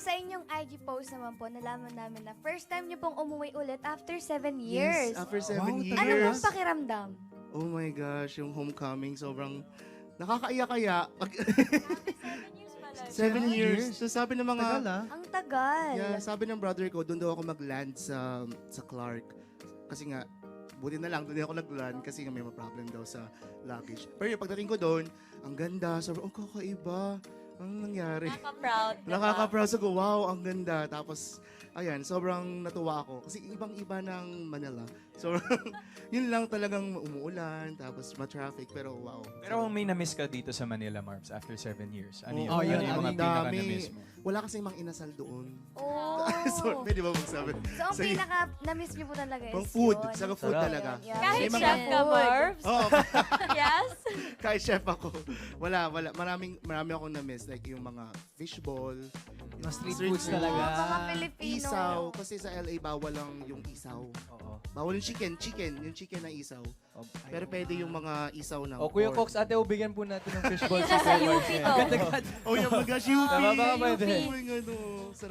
sa inyong IG post naman po, nalaman namin na first time niyo pong umuwi ulit after 7 years. Yes, after 7 Ano years. pong pakiramdam? Oh my gosh, yung homecoming, sobrang nakakaiyak kaya. 7 years. So sabi ng mga... Tagal ah. Ang tagal. Yeah, sabi ng brother ko, doon daw ako mag-land sa Clark. Kasi nga, buti na lang, doon ako nag-land kasi nga may problem daw sa luggage. Pero yung pagdating ko doon, ang ganda, sobrang, oh, kakaiba. Ano nangyari? Nakaka-proud. diba? Nakaka-proud sa ko, wow, ang ganda. Tapos, ayan, sobrang natuwa ako. Kasi ibang-iba ng Manila. So, yun lang talagang umuulan, tapos ma-traffic, pero wow. Pero kung may na-miss ka dito sa Manila, Marbs, after 7 years, ano yun? Oh, yun, Ano yung mga ang pinaka-na-miss dami. mo? Wala kasi mang inasal doon. Oh. So, pwede ba magsabi? So, ang Sige. pinaka-na-miss niyo po talaga is Pang food, yun. sa food Sarap. talaga. Yeah. Kahit May mga chef ka, food. Marbs? Oo, Yes? kahit chef ako. Wala. Marami akong na-miss. Like yung mga fishball, yung Mga street foods Oh, talaga. mga Pilipino. isaw. Kasi sa LA, bawal lang yung isaw. Oo. Bawal yung chicken. Yung chicken na isaw. Pero pwede yung mga isaw na O Kuya pork. Cox, ate, bigyan po natin ng fishball Nasa UP to. Oh, yung mga gosh, UP. Tama ba, UP. pwede? Oh, yung ano, sarap.